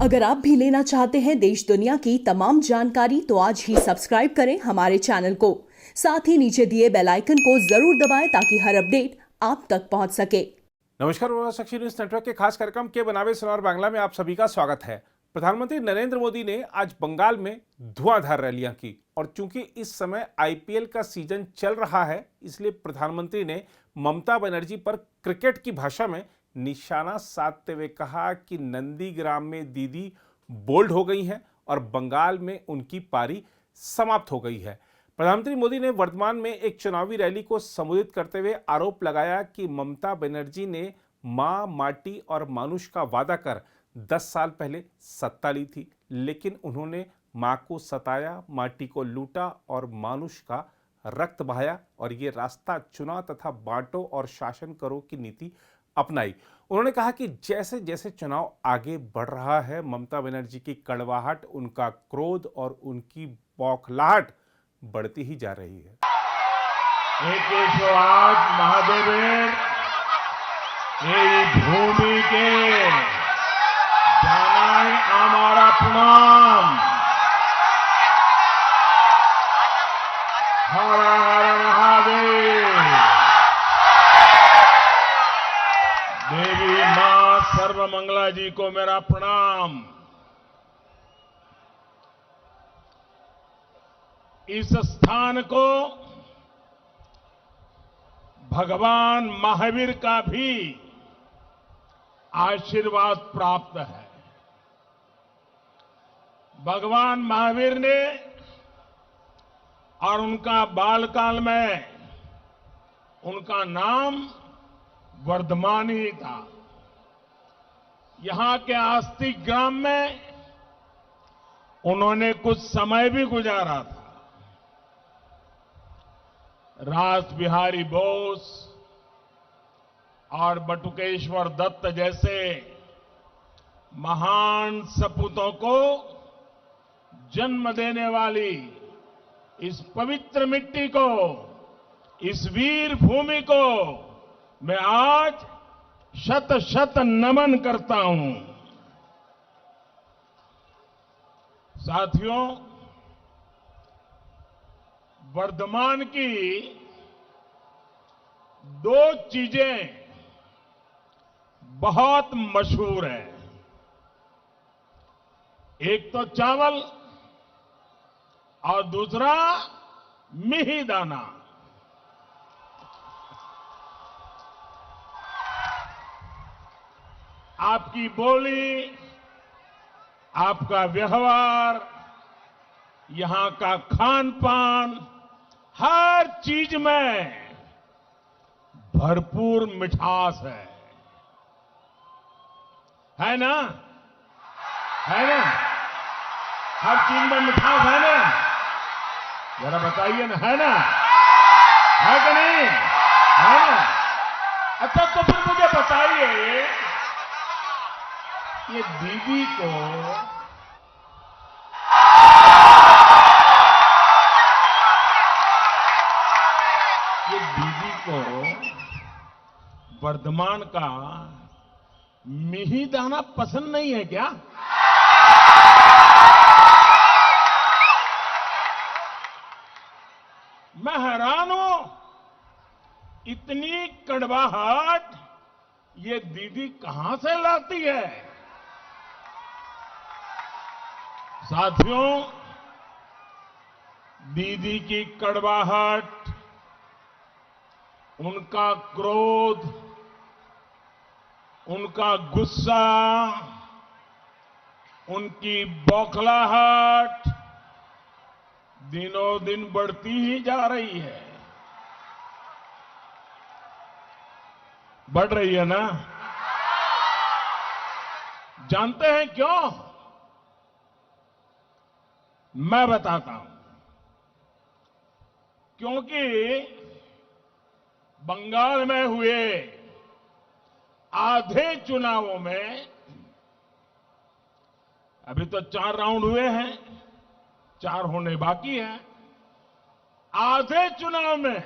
अगर आप भी लेना चाहते हैं देश दुनिया की तमाम जानकारी तो आज ही सब्सक्राइब करें हमारे चैनल को। साथ ही नीचे दिए बेल आइकन को जरूर दबाएं ताकि हर अपडेट आप तक पहुंच सके। नमस्कार, प्रवासी न्यूज नेटवर्क के खास कार्यक्रम के बनावे सुनार बांग्ला में आप सभी का स्वागत है। प्रधानमंत्री नरेंद्र मोदी ने आज बंगाल में धुआंधार रैलियां की और चूंकि इस समय आईपीएल का सीजन चल रहा है, इसलिए प्रधानमंत्री ने ममता बनर्जी पर क्रिकेट की भाषा में निशाना साधते हुए कहा कि नंदीग्राम में दीदी बोल्ड हो गई हैं और बंगाल में उनकी पारी समाप्त हो गई है। प्रधानमंत्री मोदी ने वर्तमान में एक चुनावी रैली को संबोधित करते हुए आरोप लगाया कि ममता बनर्जी ने मां, माटी और मानुष का वादा कर 10 साल पहले सत्ता ली थी, लेकिन उन्होंने मां को सताया, माटी को लूटा और मानुष का रक्त बहाया और ये रास्ता चुना तथा बांटो और शासन करो की नीति अपनाई। उन्होंने कहा कि जैसे जैसे चुनाव आगे बढ़ रहा है, ममता बनर्जी की कड़वाहट, उनका क्रोध और उनकी बौखलाहट बढ़ती ही जा रही है। महादेव भूमि के जानाई हमारा प्रणाम। हर हर महादेव। देवी मां सर्वमंगला जी को मेरा प्रणाम। इस स्थान को भगवान महावीर का भी आशीर्वाद प्राप्त है। भगवान महावीर ने और उनका बालकाल में उनका नाम वर्धमान ही था। यहां के आस्तिक ग्राम में उन्होंने कुछ समय भी गुजारा था। रास बिहारी बोस और बटुकेश्वर दत्त जैसे महान सपूतों को जन्म देने वाली इस पवित्र मिट्टी को, इस वीर भूमि को मैं आज शत शत नमन करता हूं। साथियों, वर्धमान की दो चीजें बहुत मशहूर हैं। एक तो चावल और दूसरा मिहिदाना। आपकी बोली, आपका व्यवहार, यहां का खान पान, हर चीज में भरपूर मिठास है ना? है ना? हर चीज में मिठास है ना? जरा बताइए ना, है ना? है कि नहीं? है ना? अच्छा, तो फिर मुझे बताइए, ये दीदी को वर्धमान का मिहिदाना पसंद नहीं है क्या? मैं हैरान हूं, इतनी कड़वाहट ये दीदी कहां से लाती है? साथियों, दीदी की कड़वाहट, उनका क्रोध, उनका गुस्सा, उनकी बौखलाहट दिनों दिन बढ़ती ही जा रही है। बढ़ रही है ना? जानते हैं क्यों? मैं बताता हूं। क्योंकि बंगाल में हुए आधे चुनावों में, अभी तो 4 राउंड हुए हैं, 4 होने बाकी हैं। आधे चुनाव में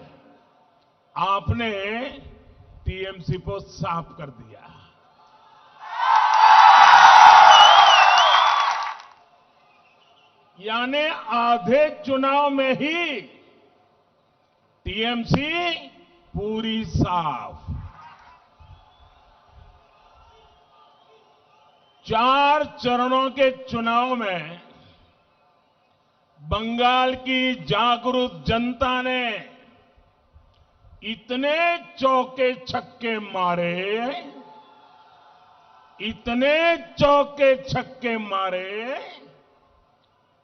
आपने टीएमसी को साफ कर दिया। यानी आधे चुनाव में ही टीएमसी पूरी साफ। 4 चरणों के चुनाव में बंगाल की जागरूक जनता ने इतने चौके छक्के मारे, इतने चौके छक्के मारे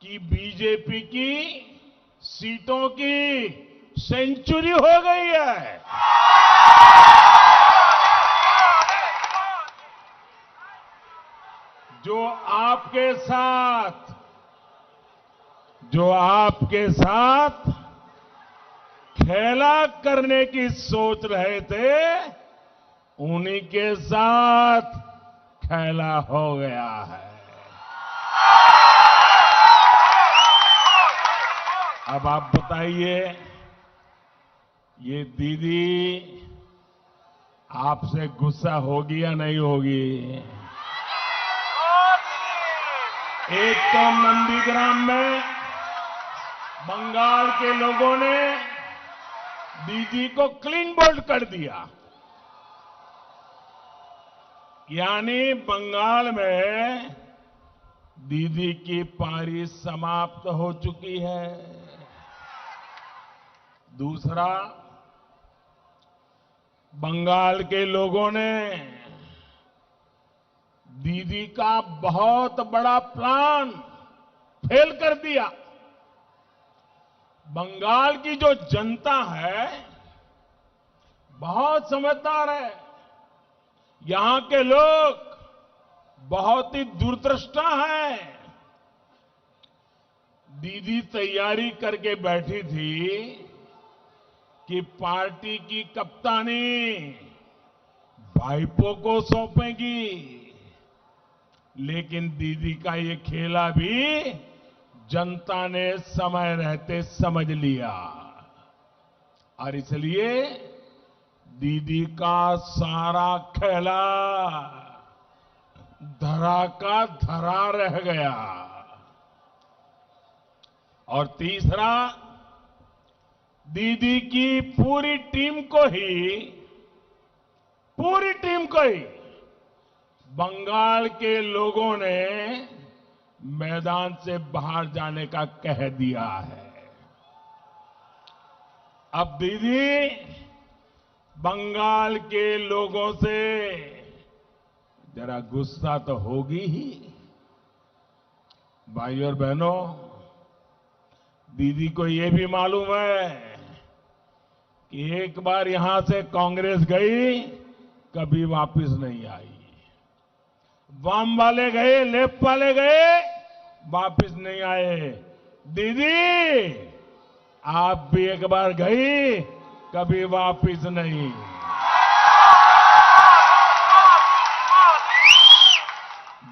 कि बीजेपी की सीटों की सेंचुरी हो गई है। जो आपके साथ खेला करने की सोच रहे थे, उन्हीं के साथ खेला हो गया है। अब आप बताइए, ये दीदी आपसे गुस्सा होगी या नहीं होगी? एक तो नंदीग्राम में बंगाल के लोगों ने दीदी को क्लीन बोल्ड कर दिया, यानी बंगाल में दीदी की पारी समाप्त हो चुकी है। दूसरा, बंगाल के लोगों ने दीदी का बहुत बड़ा प्लान फेल कर दिया। बंगाल की जो जनता है बहुत समझदार है। यहां के लोग बहुत ही दूरदृष्टा हैं। दीदी तैयारी करके बैठी थी कि पार्टी की कप्तानी भाईपो को सौंपेगी, लेकिन दीदी का ये खेला भी जनता ने समय रहते समझ लिया और इसलिए दीदी का सारा खेला धरा का धरा रह गया। और तीसरा, दीदी की पूरी टीम को ही बंगाल के लोगों ने मैदान से बाहर जाने का कह दिया है। अब दीदी बंगाल के लोगों से जरा गुस्सा तो होगी ही। भाइयों और बहनों, दीदी को ये भी मालूम है कि एक बार यहां से कांग्रेस गई, कभी वापस नहीं आई। वाम वाले गए, लेफ्ट वाले गए, वापस नहीं आए। दीदी आप भी एक बार गई, कभी वापस नहीं।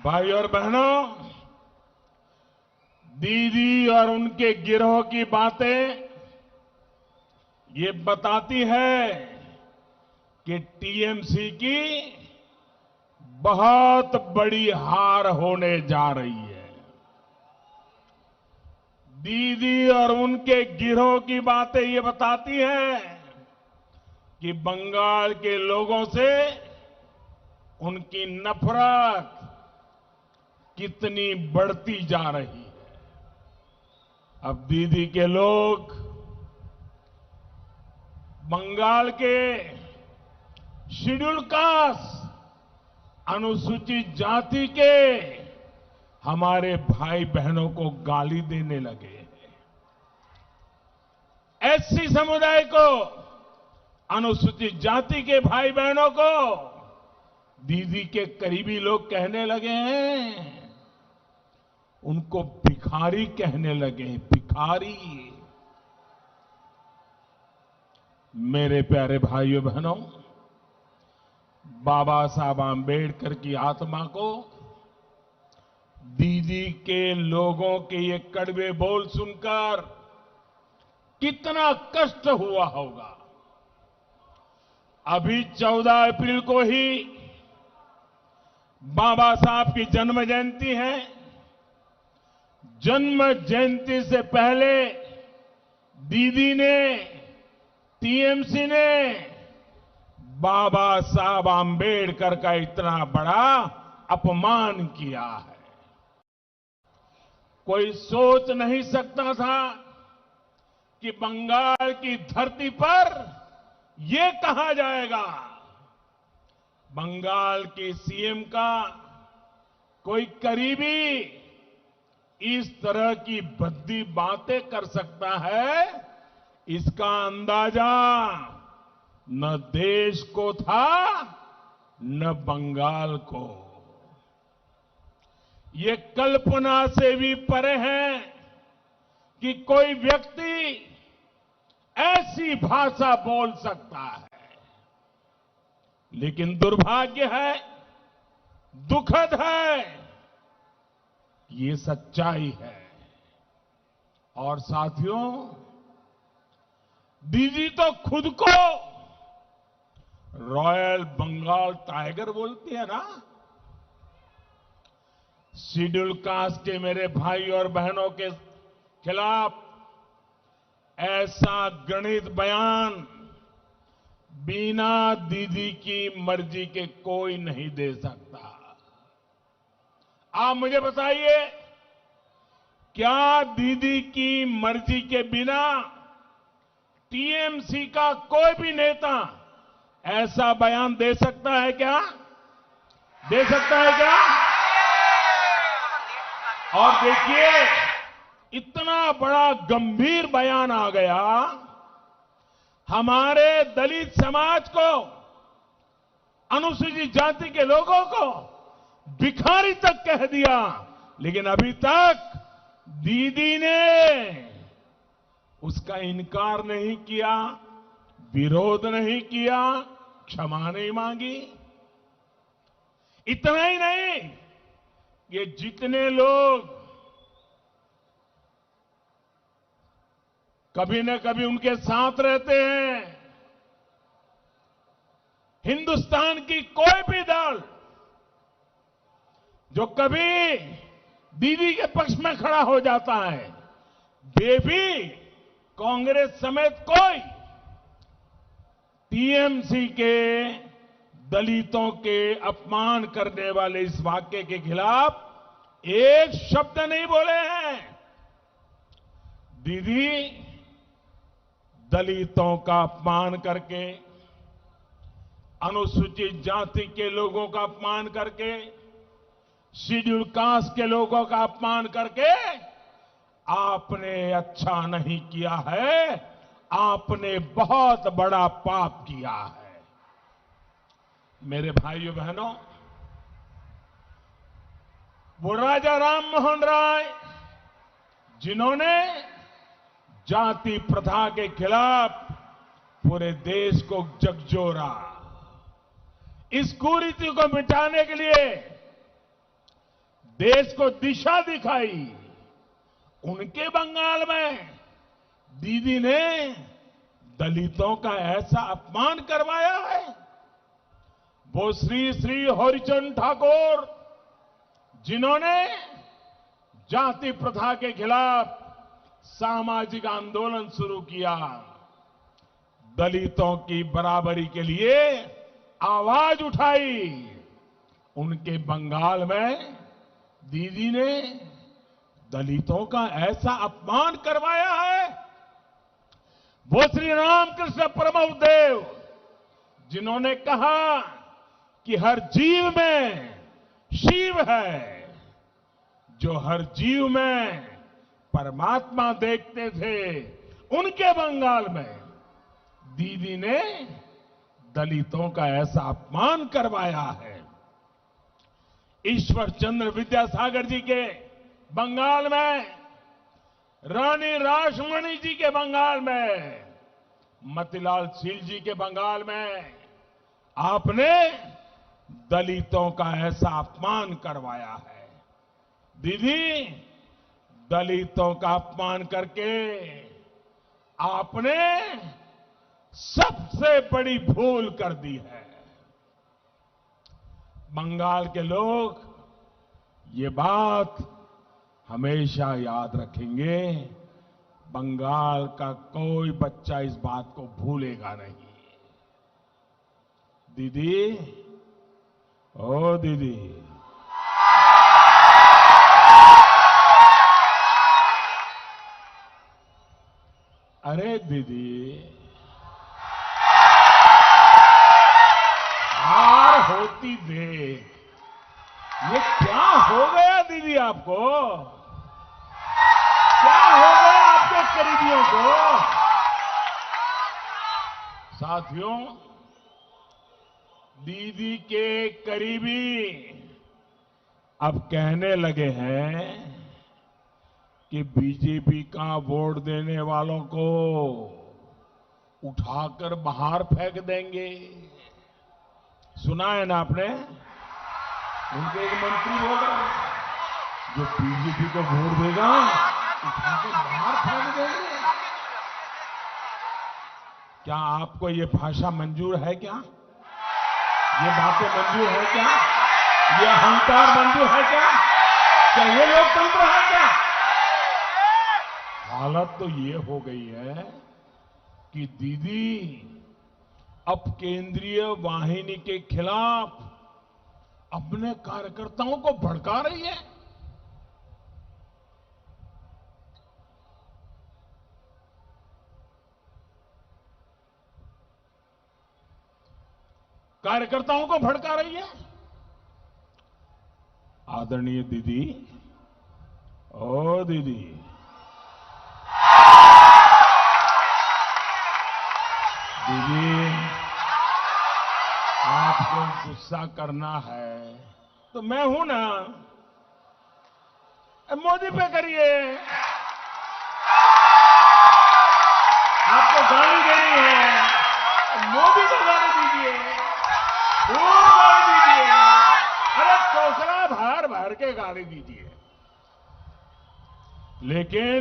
भाई और बहनों, दीदी और उनके गिरोह की बातें ये बताती है कि टीएमसी की बहुत बड़ी हार होने जा रही है। दीदी और उनके गिरोह की बातें ये बताती हैं कि बंगाल के लोगों से उनकी नफरत कितनी बढ़ती जा रही है। अब दीदी के लोग बंगाल के शेड्यूल कास्ट, अनुसूचित जाति के हमारे भाई बहनों को गाली देने लगे हैं। एससी समुदाय को, अनुसूचित जाति के भाई बहनों को दीदी के करीबी लोग कहने लगे हैं, उनको भिखारी कहने लगे हैं, भिखारी। मेरे प्यारे भाइयों बहनों, बाबा साहब आंबेडकर की आत्मा को दीदी के लोगों के ये कड़वे बोल सुनकर कितना कष्ट हुआ होगा। अभी 14 अप्रैल को ही बाबा साहब की जन्म जयंती है। जन्म जयंती से पहले दीदी ने, टीएमसी ने बाबा साहब आंबेडकर का इतना बड़ा अपमान किया है। कोई सोच नहीं सकता था कि बंगाल की धरती पर ये कहा जाएगा, बंगाल के सीएम का कोई करीबी इस तरह की भद्दी बातें कर सकता है, इसका अंदाजा न देश को था न बंगाल को। ये कल्पना से भी परे है कि कोई व्यक्ति ऐसी भाषा बोल सकता है। लेकिन दुर्भाग्य है, दुखद है, ये सच्चाई है। और साथियों, दीदी तो खुद को रॉयल बंगाल टाइगर बोलती है ना। शेड्यूल कास्ट के मेरे भाई और बहनों के खिलाफ ऐसा गणित बयान बिना दीदी की मर्जी के कोई नहीं दे सकता। आप मुझे बताइए, क्या दीदी की मर्जी के बिना टीएमसी का कोई भी नेता ऐसा बयान दे सकता है क्या? दे सकता है क्या? और देखिए, इतना बड़ा गंभीर बयान आ गया, हमारे दलित समाज को, अनुसूचित जाति के लोगों को भिखारी तक कह दिया। लेकिन अभी तक दीदी ने उसका इनकार नहीं किया, विरोध नहीं किया, क्षमा नहीं मांगी। इतना ही नहीं, ये जितने लोग कभी न कभी उनके साथ रहते हैं, हिंदुस्तान की कोई भी दल जो कभी दीदी के पक्ष में खड़ा हो जाता है, वे भी कांग्रेस समेत कोई टीएमसी के दलितों के अपमान करने वाले इस वाक्य के खिलाफ एक शब्द नहीं बोले हैं। दीदी दलितों का अपमान करके, अनुसूचित जाति के लोगों का अपमान करके, शेड्यूल कास्ट के लोगों का अपमान करके आपने अच्छा नहीं किया है, आपने बहुत बड़ा पाप किया है। मेरे भाइयों बहनों, वो राजा राम मोहन राय जिन्होंने जाति प्रथा के खिलाफ पूरे देश को झकझोरा, इस कुरीति को मिटाने के लिए देश को दिशा दिखाई, उनके बंगाल में दीदी ने दलितों का ऐसा अपमान करवाया है। वो श्री श्री हरिचंद ठाकुर जिन्होंने जाति प्रथा के खिलाफ सामाजिक आंदोलन शुरू किया, दलितों की बराबरी के लिए आवाज उठाई, उनके बंगाल में दीदी ने दलितों का ऐसा अपमान करवाया है। वो श्री रामकृष्ण परमहंस जिन्होंने कहा कि हर जीव में शिव है, जो हर जीव में परमात्मा देखते थे, उनके बंगाल में दीदी ने दलितों का ऐसा अपमान करवाया है। ईश्वर चंद्र विद्यासागर जी के बंगाल में, रानी रासमणी जी के बंगाल में, मतीलाल सील जी के बंगाल में आपने दलितों का ऐसा अपमान करवाया है। दीदी, दलितों का अपमान करके आपने सबसे बड़ी भूल कर दी है। बंगाल के लोग ये बात हमेशा याद रखेंगे, बंगाल का कोई बच्चा इस बात को भूलेगा नहीं। दीदी, ओ दीदी, अरे दीदी, हार होती देख ये क्या हो गया दीदी आपको? क्या हो गया आपके करीबियों को? साथियों, दीदी के करीबी अब कहने लगे हैं कि बीजेपी का वोट देने वालों को उठाकर बाहर फेंक देंगे। सुना है ना आपने? उनके एक मंत्री बोल रहे हैं, जो बीजेपी को वोट देगा उठाकर बाहर फेंक देंगे। क्या आपको ये भाषा मंजूर है क्या? ये बातें मंजूर है क्या? ये अहंकार मंजूर है क्या? क्या ये लोकतंत्र है क्या? हालत तो ये हो गई है कि दीदी अब केंद्रीय वाहिनी के खिलाफ अपने कार्यकर्ताओं को भड़का रही है। कार्यकर्ताओं को भड़का रही है। आदरणीय दीदी, ओ दीदी, दीदी, आपको गुस्सा करना है तो मैं हूं ना, मोदी पे करिए। आपको गाली देनी है, मोदी को गाली दीजिए, खूब गाली दीजिए, अरे चौसरा भर भर के गाली दीजिए। लेकिन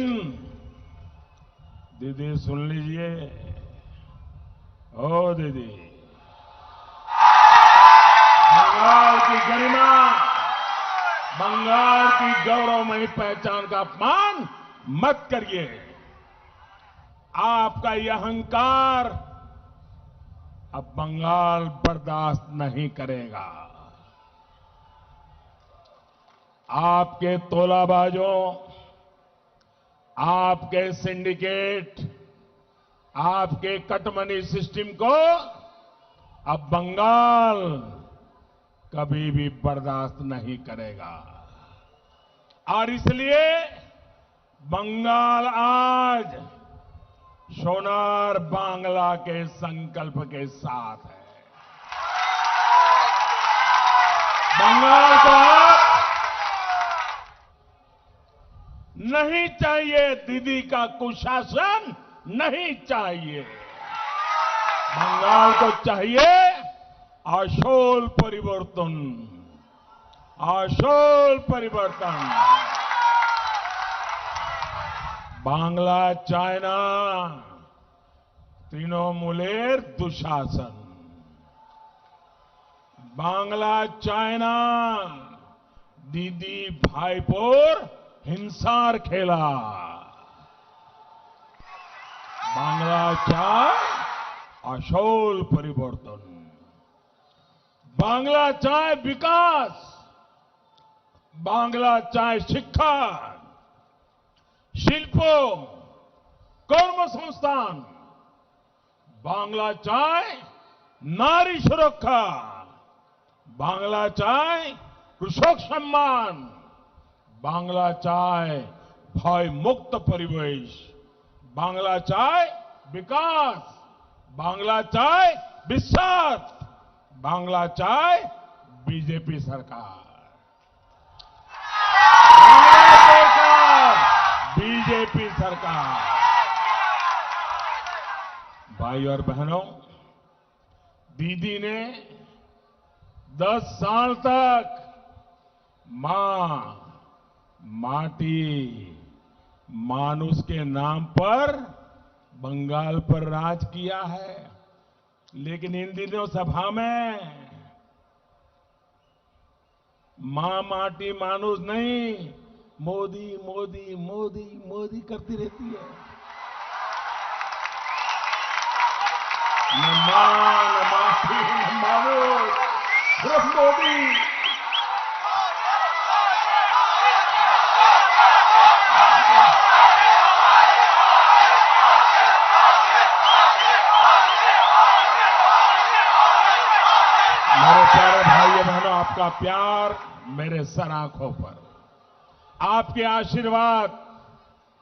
दीदी सुन लीजिए, ओ दीदी, बंगाल की गरिमा, बंगाल की गौरवमयी पहचान का अपमान मत करिए। आपका यह अहंकार अब बंगाल बर्दाश्त नहीं करेगा। आपके तोलाबाजों, आपके सिंडिकेट, आपके कटमनी सिस्टम को अब बंगाल कभी भी बर्दाश्त नहीं करेगा। और इसलिए बंगाल आज सोनार बांग्ला के संकल्प के साथ है। बंगाल को अब नहीं चाहिए दीदी का कुशासन, नहीं चाहिए। बंगाल को चाहिए आशोल परिवर्तन, आशोल परिवर्तन। बांग्ला चाइना तृणमूलेर दुशासन, बांग्ला चाइना दीदी भाईपोर हिंसार खेला। बांग्ला चाय आशोल परिवर्तन, बांग्ला चाय विकास, बांग्ला चाय शिक्षा, शिल्पो, কর্মসংস্থান, বাংলা চায় নারী সুরক্ষা, বাংলা চায় কৃষক সম্মান, বাংলা চায় ভয় মুক্ত পরিবেশ, বাংলা চায় বিকাশ, বাংলা চায় বিশ্বাস, বাংলা চায় বিজেপি সরকার। बीजेपी सरकार। भाई और बहनों, दीदी ने 10 साल तक मां, माटी, मानुष के नाम पर बंगाल पर राज किया है। लेकिन इन दिनों सभा में मां, माटी, मानुष नहीं, मोदी मोदी मोदी मोदी करती रहती है। न मां न माफी न मामूद, सिर्फ मोदी। मेरे प्यारे भाइयों बहनों, आपका प्यार मेरे सर आंखों पर, आपके आशीर्वाद,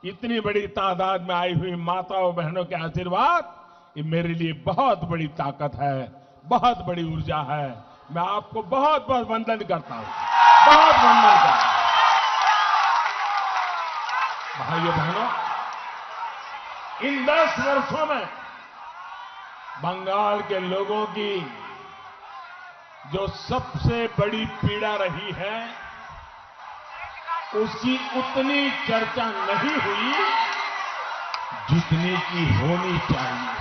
इतनी बड़ी तादाद में आई हुई माताओं बहनों के आशीर्वाद, ये मेरे लिए बहुत बड़ी ताकत है, बहुत बड़ी ऊर्जा है। मैं आपको बहुत बहुत वंदन करता हूं, बहुत वंदन करता हूं। भाइयों बहनों, इन 10 वर्षों में बंगाल के लोगों की जो सबसे बड़ी पीड़ा रही है, उसकी उतनी चर्चा नहीं हुई जितनी की होनी चाहिए।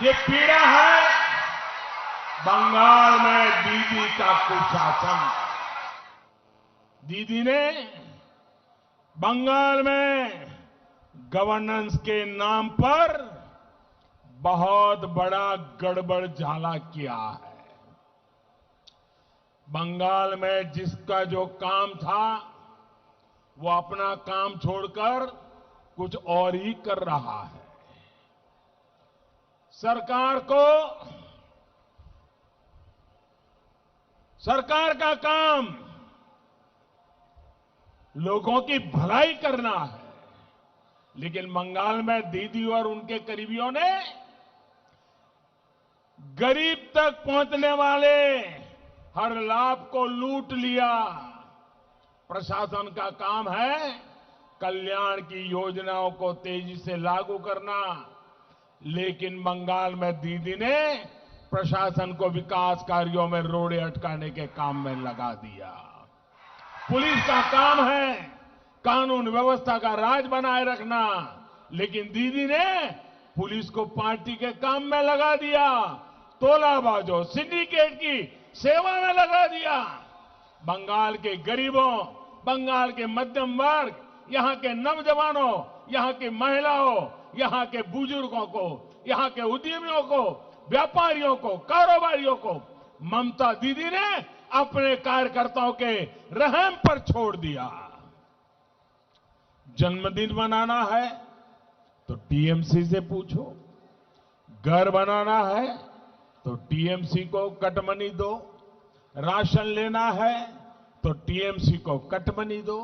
ये पीड़ा है बंगाल में दीदी का कुशासन। दीदी ने बंगाल में गवर्नेंस के नाम पर बहुत बड़ा गड़बड़ झाला किया है। बंगाल में जिसका जो काम था, वो अपना काम छोड़कर कुछ और ही कर रहा है। सरकार का काम लोगों की भलाई करना है, लेकिन बंगाल में दीदी और उनके करीबियों ने गरीब तक पहुंचने वाले हर लाभ को लूट लिया। प्रशासन का काम है कल्याण की योजनाओं को तेजी से लागू करना, लेकिन बंगाल में दीदी ने प्रशासन को विकास कार्यों में रोड़े अटकाने के काम में लगा दिया। पुलिस का काम है कानून व्यवस्था का राज बनाए रखना, लेकिन दीदी ने पुलिस को पार्टी के काम में लगा दिया, तोलाबाजों, सिंडिकेट की सेवा में लगा दिया। बंगाल के गरीबों, बंगाल के मध्यम वर्ग, यहां के नौजवानों, यहां की महिलाओं, यहां के बुजुर्गों को, यहां के उद्यमियों को, व्यापारियों को, कारोबारियों को ममता दीदी ने अपने कार्यकर्ताओं के रहम पर छोड़ दिया। जन्मदिन मनाना है तो टीएमसी से पूछो, घर बनाना है तो टीएमसी को कटमनी दो, राशन लेना है तो टीएमसी को कटमनी दो,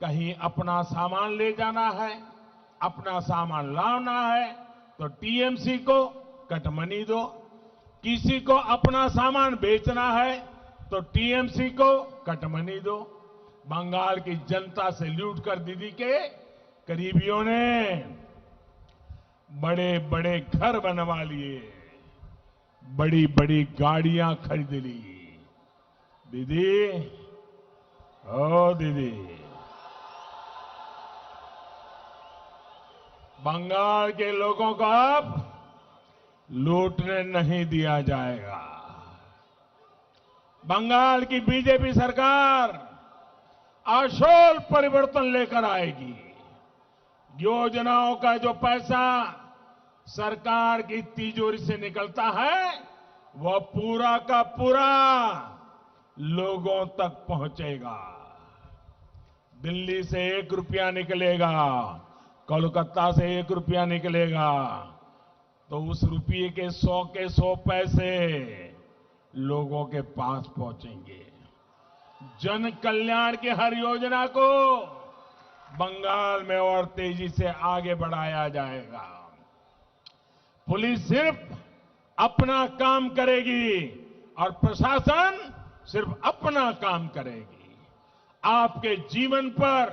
कहीं अपना सामान ले जाना है, अपना सामान लाना है तो टीएमसी को कटमनी दो, किसी को अपना सामान बेचना है तो टीएमसी को कटमनी दो। बंगाल की जनता से लूट कर दीदी के करीबियों ने बड़े बड़े घर बनवा लिए, बड़ी बड़ी गाड़ियां खरीद ली। दीदी, ओ दीदी, बंगाल के लोगों को अब लूटने नहीं दिया जाएगा। बंगाल की बीजेपी सरकार आशोल परिवर्तन लेकर आएगी। योजनाओं का जो पैसा सरकार की तिजोरी से निकलता है, वह पूरा का पूरा लोगों तक पहुंचेगा। दिल्ली से 1 रुपया निकलेगा, कोलकाता से 1 रुपया निकलेगा, तो उस रुपये के 100 पैसे लोगों के पास पहुंचेंगे। जन कल्याण की हर योजना को बंगाल में और तेजी से आगे बढ़ाया जाएगा। पुलिस सिर्फ अपना काम करेगी और प्रशासन सिर्फ अपना काम करेगी। आपके जीवन पर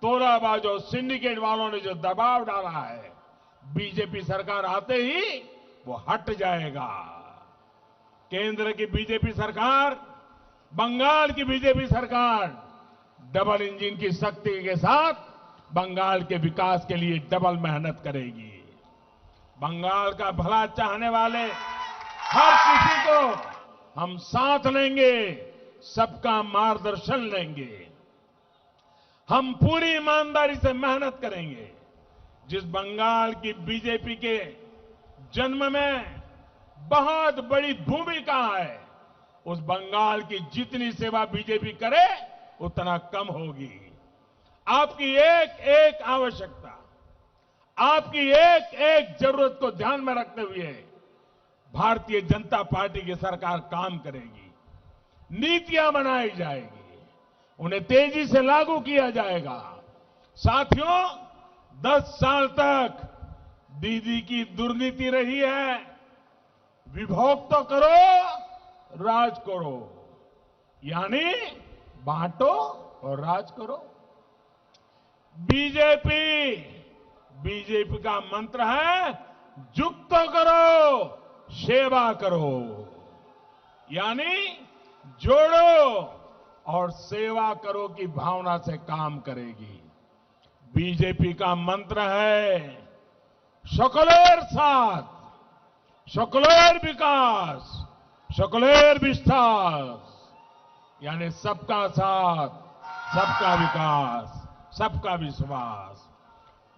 तोलाबाजों, सिंडिकेट वालों ने जो दबाव डाला है, बीजेपी सरकार आते ही वो हट जाएगा। केंद्र की बीजेपी सरकार, बंगाल की बीजेपी सरकार डबल इंजन की शक्ति के साथ बंगाल के विकास के लिए डबल मेहनत करेगी। बंगाल का भला चाहने वाले हर किसी को हम साथ लेंगे, सबका मार्गदर्शन लेंगे। हम पूरी ईमानदारी से मेहनत करेंगे। जिस बंगाल की बीजेपी के जन्म में बहुत बड़ी भूमिका है, उस बंगाल की जितनी सेवा बीजेपी करे उतना कम होगी। आपकी एक एक आवश्यकता, आपकी एक एक जरूरत को ध्यान में रखते हुए भारतीय जनता पार्टी की सरकार काम करेगी। नीतियां बनाई जाएगी, उन्हें तेजी से लागू किया जाएगा। साथियों, 10 साल तक दीदी की दुर्नीति रही है, विभोग तो करो, राज करो, यानी बांटो और राज करो। बीजेपी का मंत्र है जुक तो करो, सेवा करो, यानी जोड़ो और सेवा करो की भावना से काम करेगी। बीजेपी का मंत्र है सकलेर साथ, सकलेर विकास, सकलेर विस्तार, यानी सबका साथ, सबका विकास, सबका विश्वास।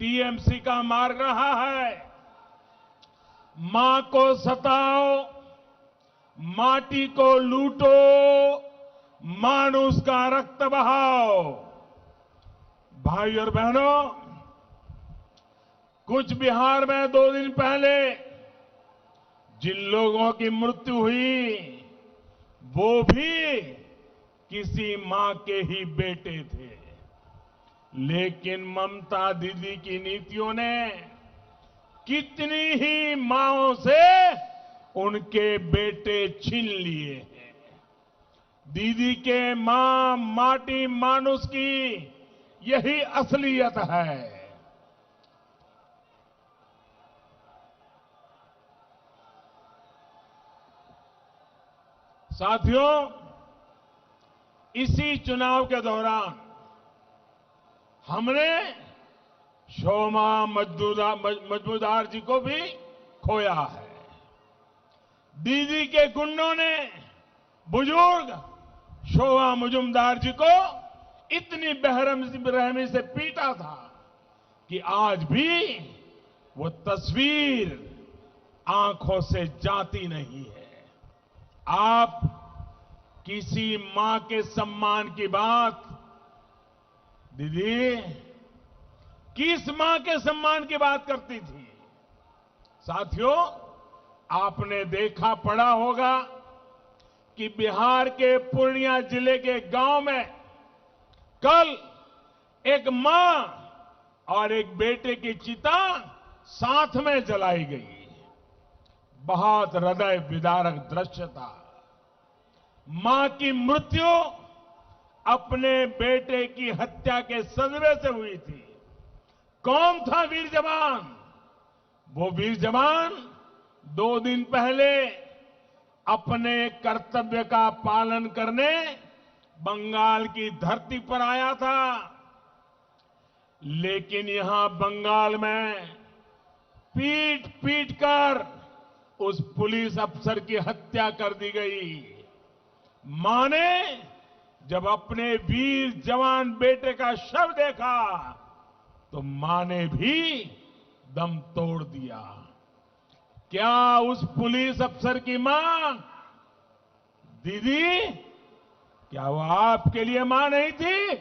टीएमसी का मार्ग रहा है मां को सताओ, माटी को लूटो, मानुष का रक्त बहाओ। भाई और बहनों, कुछ बिहार में 2 दिन पहले जिन लोगों की मृत्यु हुई वो भी किसी मां के ही बेटे थे, लेकिन ममता दीदी की नीतियों ने कितनी ही मांओं से उनके बेटे छीन लिए हैं। दीदी के मां माटी मानुष की यही असलियत है। साथियों, इसी चुनाव के दौरान हमने शोमा मजमूदार जी को भी खोया है। दीदी के गुंडों ने बुजुर्ग शोमा मजूमदार जी को इतनी बेरहमी से पीटा था कि आज भी वो तस्वीर आंखों से जाती नहीं है। आप किसी मां के सम्मान की बात, दीदी किस मां के सम्मान की बात करती थी? साथियों, आपने देखा पढ़ा होगा कि बिहार के पूर्णिया जिले के गांव में कल एक मां और एक बेटे की चिता साथ में जलाई गई। बहुत हृदय विदारक दृश्य था। मां की मृत्यु अपने बेटे की हत्या के सदमे से हुई थी। कौन था वीर जवान? वो वीर जवान 2 दिन पहले अपने कर्तव्य का पालन करने बंगाल की धरती पर आया था, लेकिन यहां बंगाल में पीट पीट कर उस पुलिस अफसर की हत्या कर दी गई। मां ने जब अपने वीर जवान बेटे का शव देखा तो मां ने भी दम तोड़ दिया। क्या उस पुलिस अफसर की मां, दीदी, क्या वो आपके लिए मां नहीं थी?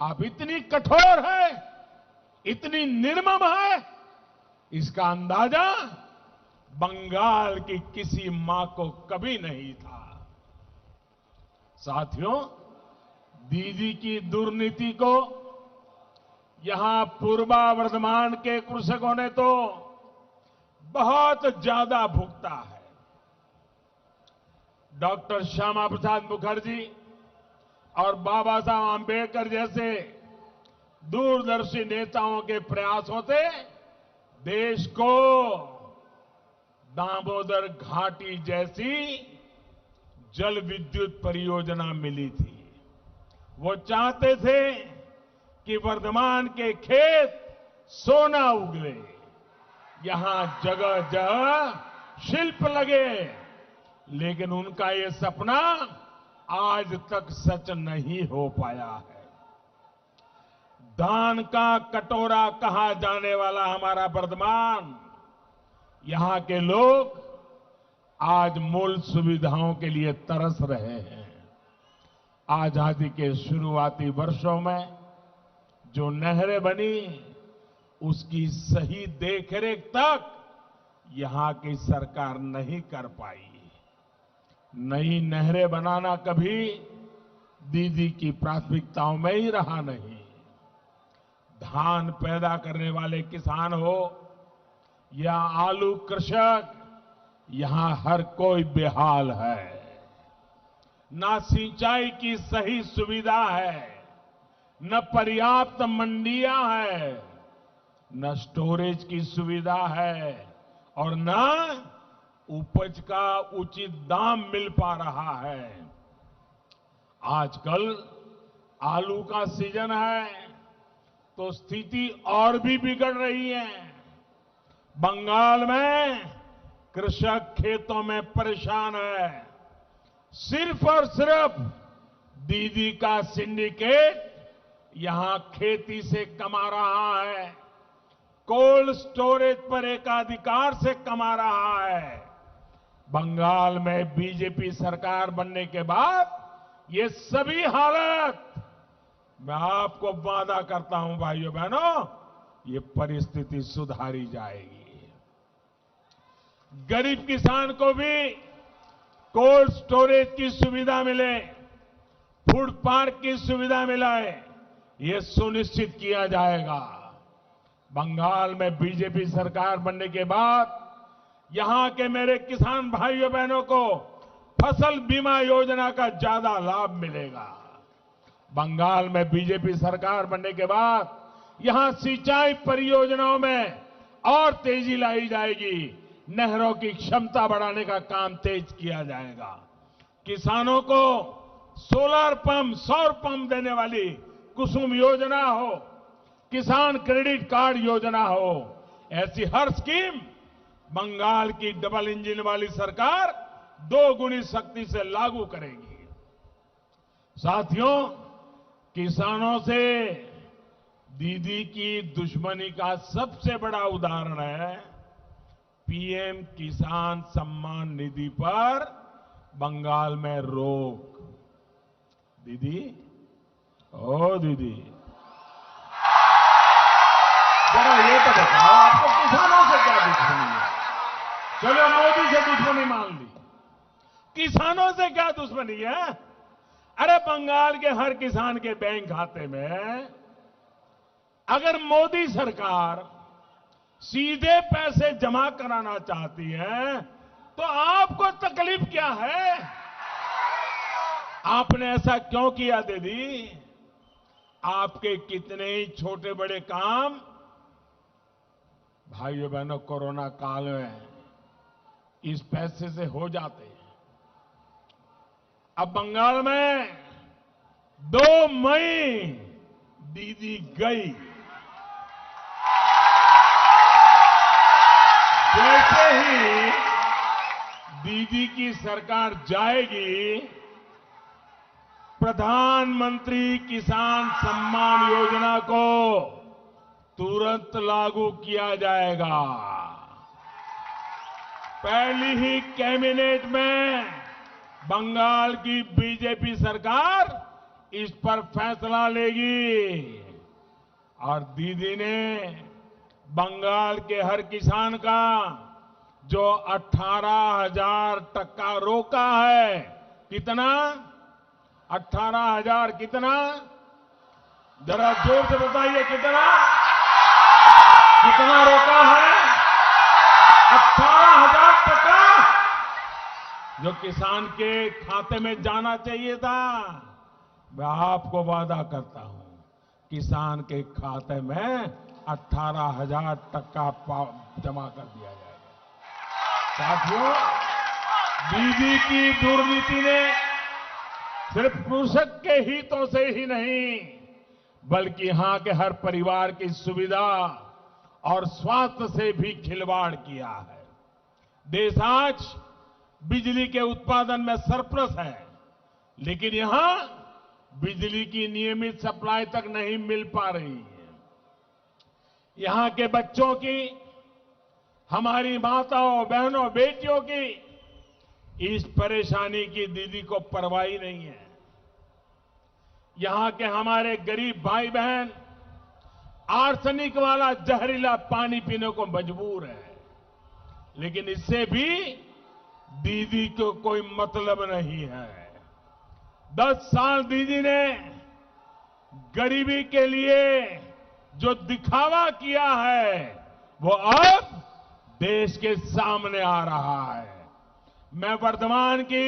आप इतनी कठोर है, इतनी निर्मम है, इसका अंदाजा बंगाल की किसी मां को कभी नहीं था। साथियों, दीदी की दुर्नीति को यहां पूर्वा वर्धमान के कृषकों ने तो बहुत ज्यादा भुगता है। डॉक्टर श्यामा प्रसाद मुखर्जी और बाबा साहब आंबेडकर जैसे दूरदर्शी नेताओं के प्रयासों से देश को दामोदर घाटी जैसी जल विद्युत परियोजना मिली थी। वो चाहते थे कि वर्धमान के खेत सोना उगले, यहां जगह जगह शिल्प लगे, लेकिन उनका ये सपना आज तक सच नहीं हो पाया है। दान का कटोरा कहा जाने वाला हमारा वर्धमान, यहां के लोग आज मूल सुविधाओं के लिए तरस रहे हैं। आजादी के शुरुआती वर्षों में जो नहरें बनी, उसकी सही देखरेख तक यहां की सरकार नहीं कर पाई। नई नहरें बनाना कभी दीदी की प्राथमिकताओं में ही रहा नहीं। धान पैदा करने वाले किसान हो या आलू कृषक, यहां हर कोई बेहाल है। ना सिंचाई की सही सुविधा है, न पर्याप्त मंडियां है, न स्टोरेज की सुविधा है और न उपज का उचित दाम मिल पा रहा है। आजकल आलू का सीजन है तो स्थिति और भी बिगड़ रही है। बंगाल में कृषक खेतों में परेशान है। सिर्फ और सिर्फ दीदी का सिंडिकेट यहां खेती से कमा रहा है, कोल्ड स्टोरेज पर एकाधिकार से कमा रहा है। बंगाल में बीजेपी सरकार बनने के बाद ये सभी हालत, मैं आपको वादा करता हूं भाइयों बहनों, ये परिस्थिति सुधारी जाएगी। गरीब किसान को भी कोल्ड स्टोरेज की सुविधा मिले, फूड पार्क की सुविधा मिले, ये सुनिश्चित किया जाएगा। बंगाल में बीजेपी सरकार बनने के बाद यहां के मेरे किसान भाइयों बहनों को फसल बीमा योजना का ज्यादा लाभ मिलेगा। बंगाल में बीजेपी सरकार बनने के बाद यहां सिंचाई परियोजनाओं में और तेजी लाई जाएगी। नहरों की क्षमता बढ़ाने का काम तेज किया जाएगा। किसानों को सोलर पंप, सौर पंप देने वाली कुसुम योजना हो, किसान क्रेडिट कार्ड योजना हो, ऐसी हर स्कीम बंगाल की डबल इंजन वाली सरकार 2 गुनी शक्ति से लागू करेगी। साथियों, किसानों से दीदी की दुश्मनी का सबसे बड़ा उदाहरण है पीएम किसान सम्मान निधि पर बंगाल में रोक। दीदी, ओ दीदी, जरा ये तो बताओ, आपको किसानों से क्या दुश्मनी है? चलो मोदी से दुश्मनी मान ली, किसानों से क्या दुश्मनी है? अरे बंगाल के हर किसान के बैंक खाते में अगर मोदी सरकार सीधे पैसे जमा कराना चाहती है तो आपको तकलीफ क्या है? आपने ऐसा क्यों किया दीदी? आपके कितने ही छोटे बड़े काम भाइयों बहनों कोरोना काल में इस पैसे से हो जाते हैं। अब बंगाल में 2 मई दीदी गई, जैसे ही दीदी की सरकार जाएगी, प्रधानमंत्री किसान सम्मान योजना को तुरंत लागू किया जाएगा। पहली ही कैबिनेट में बंगाल की बीजेपी सरकार इस पर फैसला लेगी और दीदी ने बंगाल के हर किसान का जो 18,000 टका रोका है, कितना? 18,000 कितना? जरा जोर से बताइए, कितना रोका है? 18,000 टका जो किसान के खाते में जाना चाहिए था। मैं आपको वादा करता हूं, किसान के खाते में 18,000 टका जमा कर दिया जाएगा। साथियों, दीदी की दुर्नीति ने सिर्फ कृषक के हितों से ही नहीं, बल्कि यहां के हर परिवार की सुविधा और स्वास्थ्य से भी खिलवाड़ किया है। देश आज बिजली के उत्पादन में सरप्लस है, लेकिन यहां बिजली की नियमित सप्लाई तक नहीं मिल पा रही है। यहां के बच्चों की, हमारी माताओं, बहनों, बेटियों की इस परेशानी की दीदी को परवाह ही नहीं है। यहां के हमारे गरीब भाई बहन आर्सेनिक वाला जहरीला पानी पीने को मजबूर है, लेकिन इससे भी दीदी को कोई मतलब नहीं है। 10 साल दीदी ने गरीबी के लिए जो दिखावा किया है वो अब देश के सामने आ रहा है। मैं वर्धमान की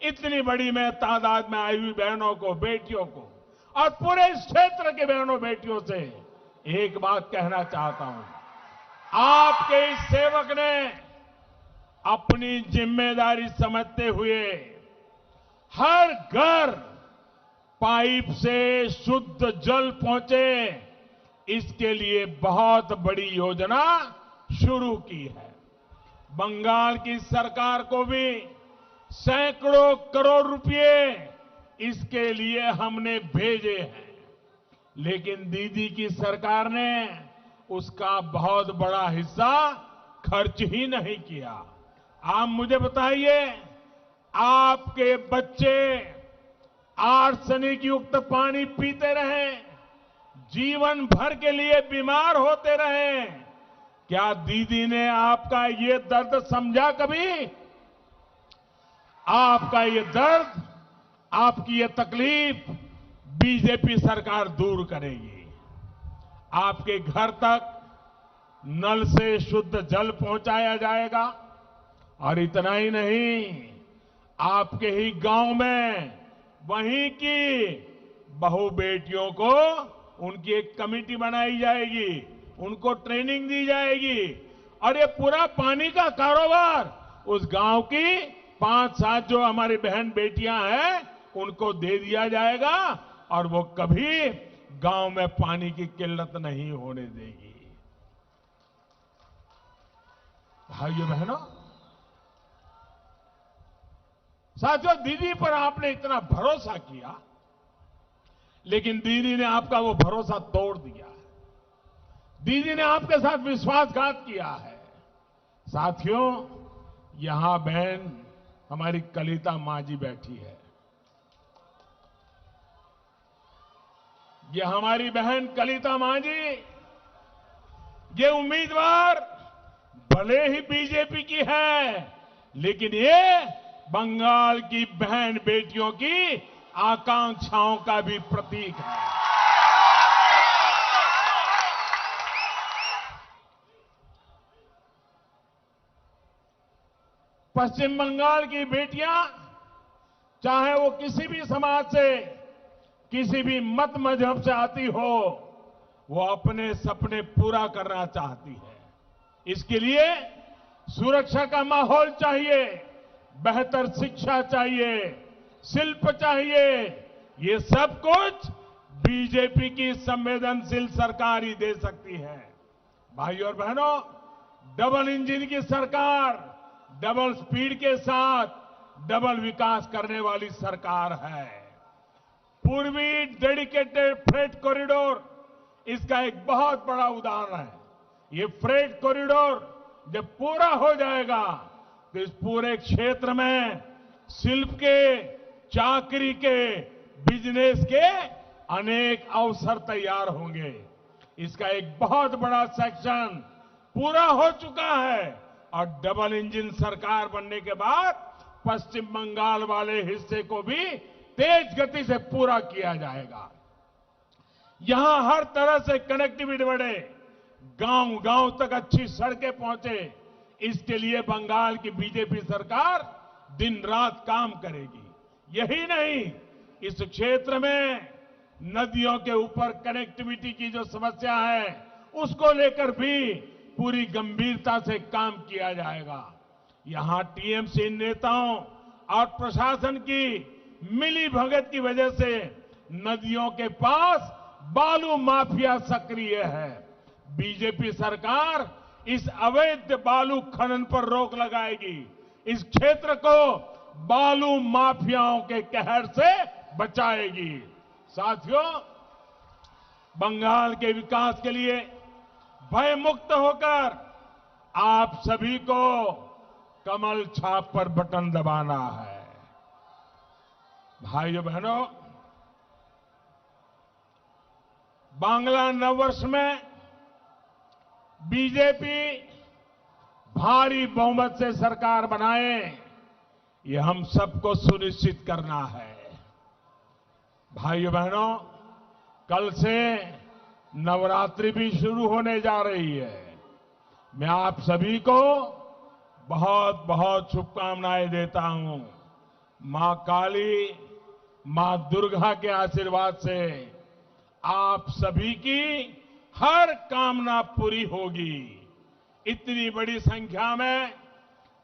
इतनी बड़ी मैं तादाद में आई हुई बहनों को, बेटियों को और पूरे इस क्षेत्र के बहनों बेटियों से एक बात कहना चाहता हूं। आपके इस सेवक ने अपनी जिम्मेदारी समझते हुए हर घर पाइप से शुद्ध जल पहुंचे, इसके लिए बहुत बड़ी योजना शुरू की है। बंगाल की सरकार को भी सैकड़ों करोड़ रुपए इसके लिए हमने भेजे हैं, लेकिन दीदी की सरकार ने उसका बहुत बड़ा हिस्सा खर्च ही नहीं किया। आप मुझे बताइए, आपके बच्चे आर्सेनिक युक्त पानी पीते रहे, जीवन भर के लिए बीमार होते रहे, क्या दीदी ने आपका ये दर्द समझा कभी? आपका ये दर्द, आपकी ये तकलीफ बीजेपी सरकार दूर करेगी। आपके घर तक नल से शुद्ध जल पहुंचाया जाएगा और इतना ही नहीं, आपके ही गांव में वहीं की बहू बेटियों को उनकी एक कमेटी बनाई जाएगी, उनको ट्रेनिंग दी जाएगी और ये पूरा पानी का कारोबार उस गांव की 5-7 जो हमारी बहन बेटियां हैं उनको दे दिया जाएगा और वो कभी गांव में पानी की किल्लत नहीं होने देगी। भाइयों बहनों, साथियों, दीदी पर आपने इतना भरोसा किया, लेकिन दीदी ने आपका वो भरोसा तोड़ दिया है। दीदी ने आपके साथ विश्वासघात किया है। साथियों, यहां बहन हमारी कलिता मां जी बैठी है। ये हमारी बहन कलिता मां जी, ये उम्मीदवार भले ही बीजेपी की है, लेकिन ये बंगाल की बहन बेटियों की आकांक्षाओं का भी प्रतीक है। पश्चिम बंगाल की बेटियां, चाहे वो किसी भी समाज से, किसी भी मत मजहब से आती हो, वो अपने सपने पूरा करना चाहती है। इसके लिए सुरक्षा का माहौल चाहिए, बेहतर शिक्षा चाहिए, शिल्प चाहिए। ये सब कुछ बीजेपी की संवेदनशील सरकार ही दे सकती है। भाइयों और बहनों, डबल इंजन की सरकार, डबल स्पीड के साथ डबल विकास करने वाली सरकार है। पूर्वी डेडिकेटेड फ्रेट कॉरिडोर इसका एक बहुत बड़ा उदाहरण है। ये फ्रेट कॉरिडोर जब पूरा हो जाएगा तो इस पूरे क्षेत्र में शिल्प के, चाकरी के, बिजनेस के अनेक अवसर तैयार होंगे। इसका एक बहुत बड़ा सेक्शन पूरा हो चुका है और डबल इंजन सरकार बनने के बाद पश्चिम बंगाल वाले हिस्से को भी तेज गति से पूरा किया जाएगा। यहां हर तरह से कनेक्टिविटी बढ़े, गांव-गांव तक अच्छी सड़कें पहुंचे, इसके लिए बंगाल की बीजेपी सरकार दिन रात काम करेगी। यही नहीं, इस क्षेत्र में नदियों के ऊपर कनेक्टिविटी की जो समस्या है उसको लेकर भी पूरी गंभीरता से काम किया जाएगा। यहां टीएमसी नेताओं और प्रशासन की मिली भगत की वजह से नदियों के पास बालू माफिया सक्रिय है। बीजेपी सरकार इस अवैध बालू खनन पर रोक लगाएगी। इस क्षेत्र को बालू माफियाओं के कहर से बचाएगी। साथियों, बंगाल के विकास के लिए भय मुक्त होकर आप सभी को कमल छाप पर बटन दबाना है। भाइयों बहनों, बांग्ला नववर्ष में बीजेपी भारी बहुमत से सरकार बनाए, ये हम सबको सुनिश्चित करना है। भाइयों बहनों, कल से नवरात्रि भी शुरू होने जा रही है। मैं आप सभी को बहुत बहुत शुभकामनाएं देता हूं। मां काली, मां दुर्गा के आशीर्वाद से आप सभी की हर कामना पूरी होगी। इतनी बड़ी संख्या में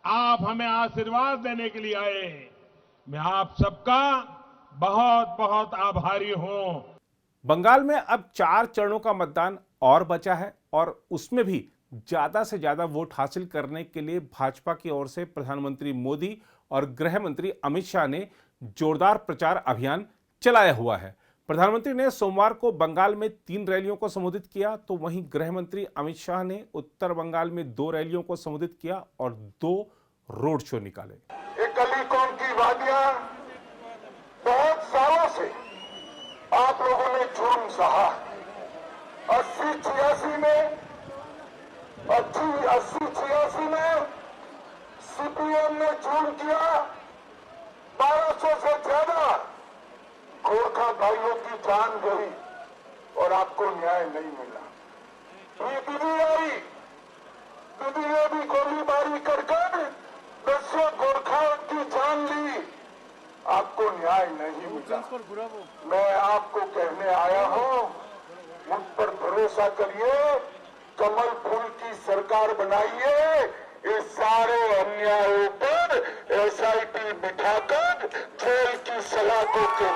आप हमें आशीर्वाद देने के लिए आए, मैं आप सबका बहुत बहुत आभारी हूं। बंगाल में अब 4 चरणों का मतदान और बचा है और उसमें भी ज्यादा से ज्यादा वोट हासिल करने के लिए भाजपा की ओर से प्रधानमंत्री मोदी और गृह मंत्री अमित शाह ने जोरदार प्रचार अभियान चलाया हुआ है। प्रधानमंत्री ने सोमवार को बंगाल में 3 रैलियों को संबोधित किया, तो वहीं गृह मंत्री अमित शाह ने उत्तर बंगाल में 2 रैलियों को संबोधित किया और 2 रोड शो निकाले। कलीकोन की वादियां बहुत सालों से आप लोगों ने जुर्म सहा। 80-86 में सीपीएम ने जुर्म किया। 1200 से ज्यादा गोरखा भाइयों की जान गई और आपको न्याय नहीं मिला। ये दीदी आई, दीदी ने भी गोलीबारी कर 10 गोरखाओं की जान ली, आपको न्याय नहीं मिला। मैं आपको कहने आया हूं, मुझ पर भरोसा करिए, कमल फूल की सरकार बनाइए। इस सारे अन्यायों पर एसआईटी बिठाकर जेल की सलाखों के